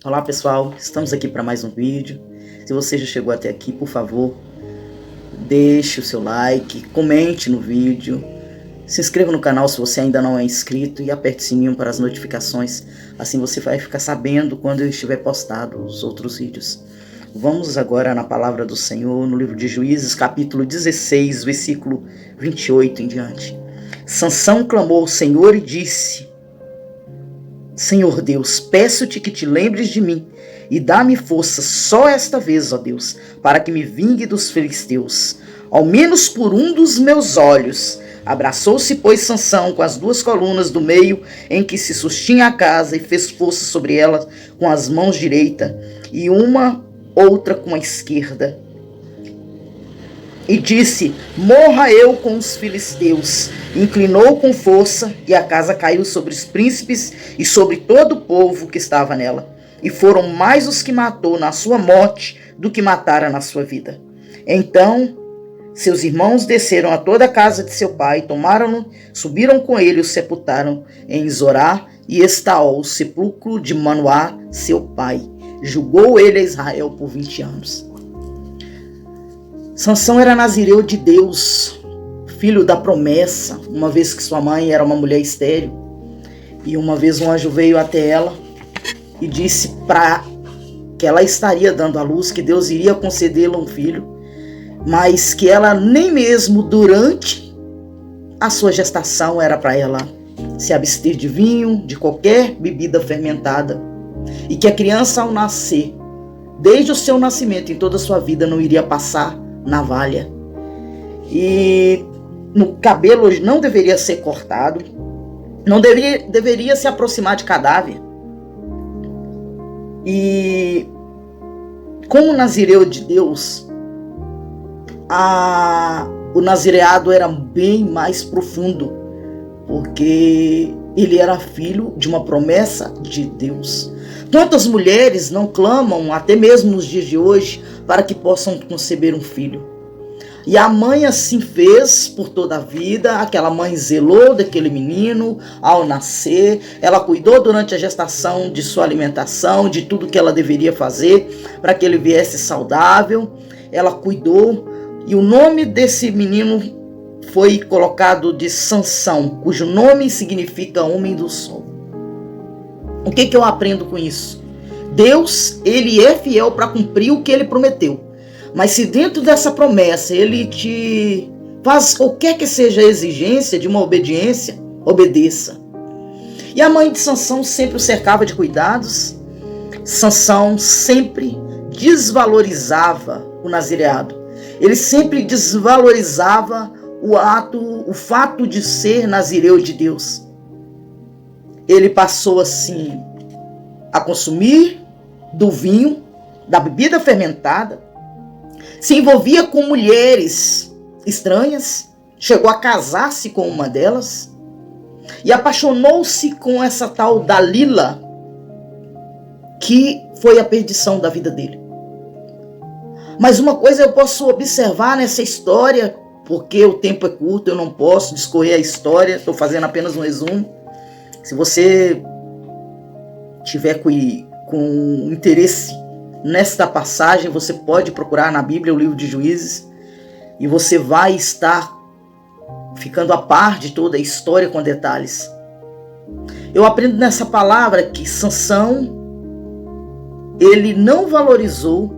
Olá pessoal, estamos aqui para mais um vídeo. Se você já chegou até aqui, por favor, deixe o seu like, comente no vídeo, se inscreva no canal se você ainda não é inscrito e aperte o sininho para as notificações, assim você vai ficar sabendo quando eu estiver postado os outros vídeos. Vamos agora na palavra do Senhor, no livro de Juízes, capítulo 16, versículo 28 em diante. Sansão clamou ao Senhor e disse: Senhor Deus, peço-te que te lembres de mim e dá-me força só esta vez, ó Deus, para que me vingue dos filisteus, ao menos por um dos meus olhos. Abraçou-se, pois, Sansão com as duas colunas do meio em que se sustinha a casa e fez força sobre ela com as mãos direita e uma outra com a esquerda. E disse: morra eu com os filisteus. Inclinou com força, e a casa caiu sobre os príncipes e sobre todo o povo que estava nela. E foram mais os que matou na sua morte do que matara na sua vida. Então seus irmãos desceram a toda a casa de seu pai, tomaram-no, subiram com ele e o sepultaram em Zorá e Estaol, o sepulcro de Manoá, seu pai. Julgou ele a Israel por 20 anos. Sansão era nazireu de Deus, filho da promessa, uma vez que sua mãe era uma mulher estéril. E uma vez um anjo veio até ela e disse para que ela estaria dando à luz, que Deus iria concedê-la um filho, mas que ela nem mesmo durante a sua gestação era para ela se abster de vinho, de qualquer bebida fermentada, e que a criança ao nascer, desde o seu nascimento em toda a sua vida, não iria passar navalha, e no cabelo não deveria ser cortado, não deveria se aproximar de cadáver. E como nazireu de Deus, o nazireado era bem mais profundo, porque ele era filho de uma promessa de Deus. Quantas mulheres não clamam, até mesmo nos dias de hoje, para que possam conceber um filho? E a mãe assim fez por toda a vida. Aquela mãe zelou daquele menino ao nascer. Ela cuidou durante a gestação de sua alimentação, de tudo que ela deveria fazer para que ele viesse saudável. Ela cuidou, e o nome desse menino foi colocado de Sansão, cujo nome significa homem do sol. O que eu aprendo com isso? Deus, ele é fiel para cumprir o que ele prometeu. Mas se dentro dessa promessa ele te faz qualquer que seja a exigência de uma obediência, obedeça. E a mãe de Sansão sempre o cercava de cuidados. Sansão sempre desvalorizava o nazireado. Ele sempre desvalorizava o fato de ser nazireu de Deus. Ele passou assim a consumir do vinho, da bebida fermentada, se envolvia com mulheres estranhas, chegou a casar-se com uma delas e apaixonou-se com essa tal Dalila, que foi a perdição da vida dele. Mas uma coisa eu posso observar nessa história, porque o tempo é curto, eu não posso discorrer a história, estou fazendo apenas um resumo. Se você tiver com interesse nesta passagem, você pode procurar na Bíblia o livro de Juízes e você vai estar ficando a par de toda a história com detalhes. Eu aprendo nessa palavra que Sansão, ele não valorizou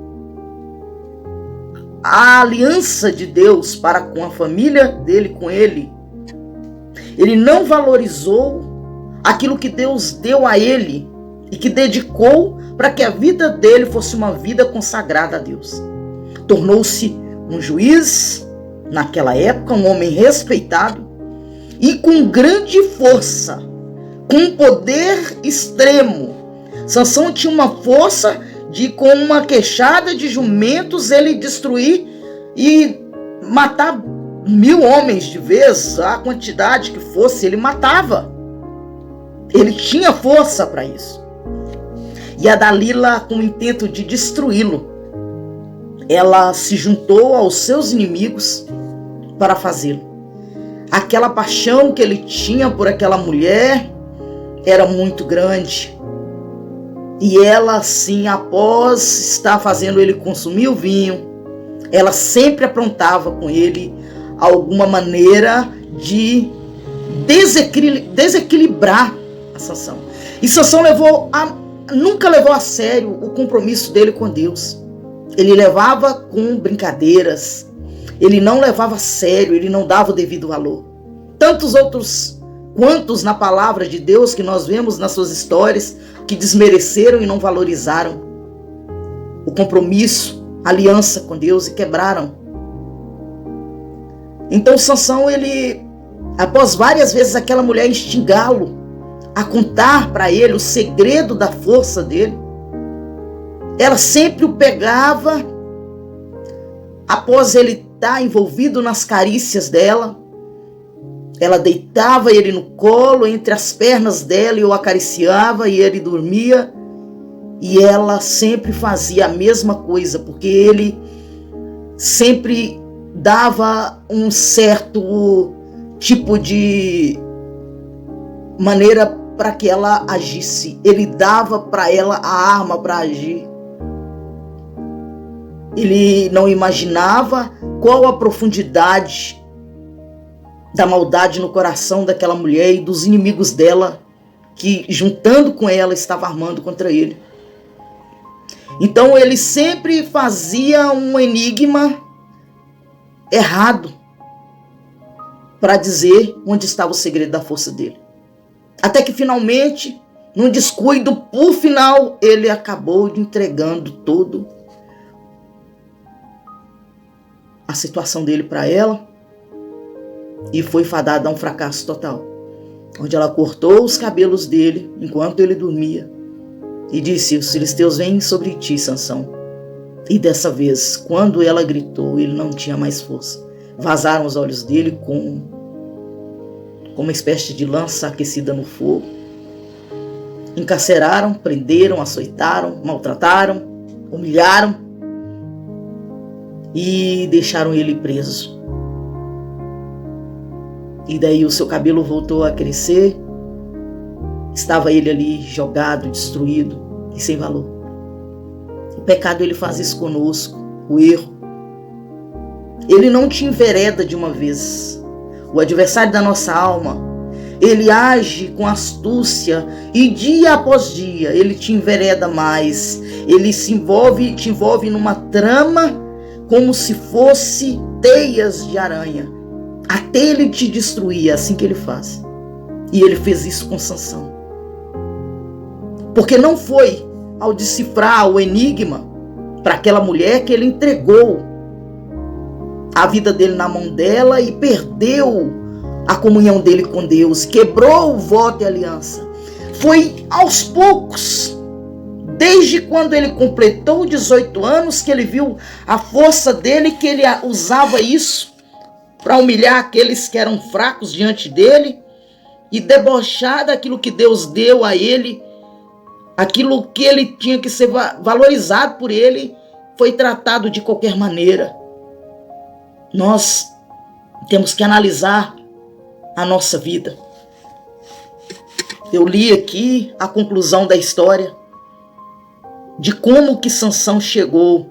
a aliança de Deus para com a família dele, com ele. Ele não valorizou aquilo que Deus deu a ele e que dedicou para que a vida dele fosse uma vida consagrada a Deus. Tornou-se um juiz naquela época, um homem respeitado e com grande força, com poder extremo. Sansão tinha uma força de, com uma queixada de jumentos, ele destruir e matar 1000 homens de vez, a quantidade que fosse, ele matava. Ele tinha força para isso. E a Dalila, com o intento de destruí-lo, ela se juntou aos seus inimigos para fazê-lo. Aquela paixão que ele tinha por aquela mulher era muito grande. E ela, assim, após estar fazendo ele consumir o vinho, ela sempre aprontava com ele alguma maneira de desequilibrar a Sansão. E Sansão nunca levou a sério o compromisso dele com Deus. Ele levava com brincadeiras, ele não levava a sério, ele não dava o devido valor. Tantos outros quantos na palavra de Deus que nós vemos nas suas histórias que desmereceram e não valorizaram o compromisso, a aliança com Deus e quebraram. Então Sansão, ele, após várias vezes aquela mulher instigá-lo a contar para ele o segredo da força dele, ela sempre o pegava, após ele estar envolvido nas carícias dela, ela deitava ele no colo, entre as pernas dela, e o acariciava, e ele dormia, e ela sempre fazia a mesma coisa, porque ele sempre dava um certo tipo de maneira para que ela agisse. Ele dava para ela a arma para agir. Ele não imaginava qual a profundidade da maldade no coração daquela mulher e dos inimigos dela, que juntando com ela estava armando contra ele. Então ele sempre fazia um enigma errado para dizer onde estava o segredo da força dele. Até que finalmente, num descuido, por final, ele acabou entregando todo a situação dele para ela e foi fadada a um fracasso total, onde ela cortou os cabelos dele enquanto ele dormia e disse: os filisteus vêm sobre ti, Sansão. E dessa vez, quando ela gritou, ele não tinha mais força. Vazaram os olhos dele com uma espécie de lança aquecida no fogo. Encarceraram, prenderam, açoitaram, maltrataram, humilharam e deixaram ele preso. E daí o seu cabelo voltou a crescer. Estava ele ali jogado, destruído e sem valor. O pecado, ele faz isso conosco, o erro. Ele não te envereda de uma vez. O adversário da nossa alma, ele age com astúcia e dia após dia ele te envereda mais. Ele te envolve numa trama como se fosse teias de aranha, até ele te destruir. É assim que ele faz. E ele fez isso com Sansão. Porque não foi ao decifrar o enigma para aquela mulher que ele entregou a vida dele na mão dela e perdeu a comunhão dele com Deus, quebrou o voto e a aliança. Foi aos poucos, desde quando ele completou 18 anos, que ele viu a força dele, que ele usava isso para humilhar aqueles que eram fracos diante dele e debochar daquilo que Deus deu a ele, aquilo que ele tinha que ser valorizado por ele, foi tratado de qualquer maneira. Nós temos que analisar a nossa vida. Eu li aqui a conclusão da história de como que Sansão chegou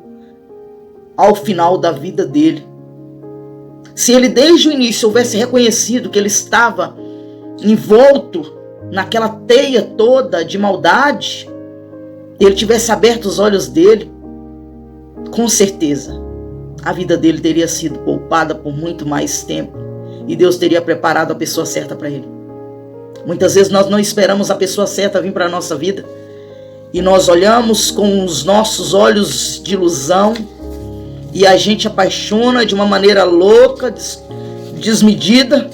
ao final da vida dele. Se ele desde o início houvesse reconhecido que ele estava envolto naquela teia toda de maldade, ele tivesse aberto os olhos dele, com certeza a vida dele teria sido poupada por muito mais tempo e Deus teria preparado a pessoa certa para ele. Muitas vezes nós não esperamos a pessoa certa vir para a nossa vida e nós olhamos com os nossos olhos de ilusão e a gente apaixona de uma maneira louca, desmedida,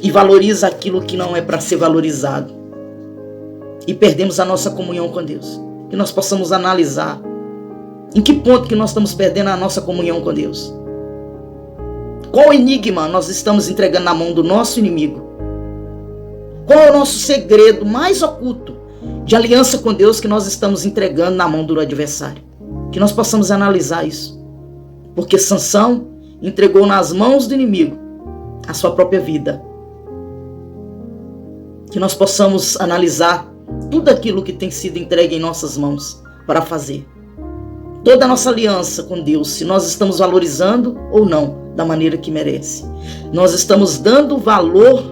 e valoriza aquilo que não é para ser valorizado. E perdemos a nossa comunhão com Deus. Que nós possamos analisar em que ponto que nós estamos perdendo a nossa comunhão com Deus. Qual enigma nós estamos entregando na mão do nosso inimigo? Qual é o nosso segredo mais oculto de aliança com Deus que nós estamos entregando na mão do adversário? Que nós possamos analisar isso. Porque Sansão entregou nas mãos do inimigo a sua própria vida. Que nós possamos analisar tudo aquilo que tem sido entregue em nossas mãos para fazer. Toda a nossa aliança com Deus, se nós estamos valorizando ou não da maneira que merece. Nós estamos dando valor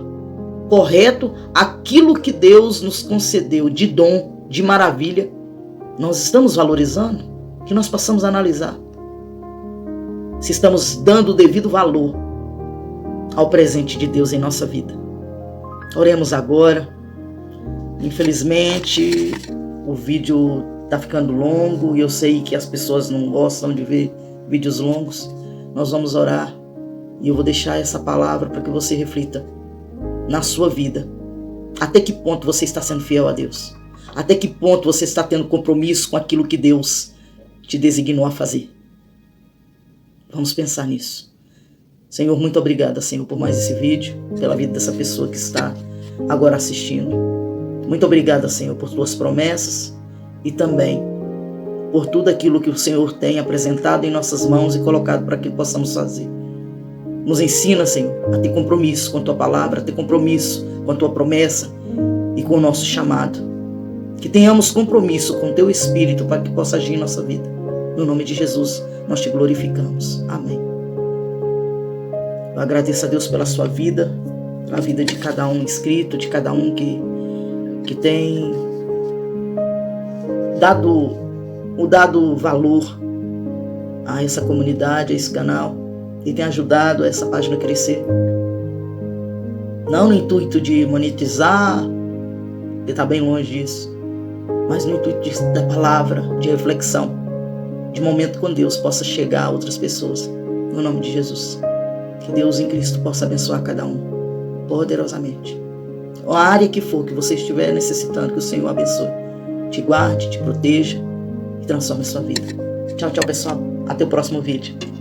correto àquilo que Deus nos concedeu de dom, de maravilha. Nós estamos valorizando? Que nós possamos analisar se estamos dando o devido valor ao presente de Deus em nossa vida. Oremos agora. Infelizmente, o vídeo está ficando longo e eu sei que as pessoas não gostam de ver vídeos longos. Nós vamos orar e eu vou deixar essa palavra para que você reflita na sua vida. Até que ponto você está sendo fiel a Deus? Até que ponto você está tendo compromisso com aquilo que Deus te designou a fazer? Vamos pensar nisso. Senhor, muito obrigada, Senhor, por mais esse vídeo, pela vida dessa pessoa que está agora assistindo. Muito obrigada, Senhor, por tuas promessas e também por tudo aquilo que o Senhor tem apresentado em nossas mãos e colocado para que possamos fazer. Nos ensina, Senhor, a ter compromisso com a tua palavra, a ter compromisso com a tua promessa e com o nosso chamado. Que tenhamos compromisso com o teu Espírito para que possa agir em nossa vida. No nome de Jesus, nós te glorificamos. Amém. Eu agradeço a Deus pela sua vida, pela vida de cada um inscrito, de cada um que tem dado valor a essa comunidade, a esse canal, e tem ajudado essa página a crescer. Não no intuito de monetizar, que está bem longe disso, mas no intuito da palavra, de reflexão, de momento com Deus possa chegar a outras pessoas. No nome de Jesus. Que Deus em Cristo possa abençoar cada um poderosamente. A área que for que você estiver necessitando, que o Senhor abençoe, te guarde, te proteja e transforme a sua vida. Tchau, tchau, pessoal. Até o próximo vídeo.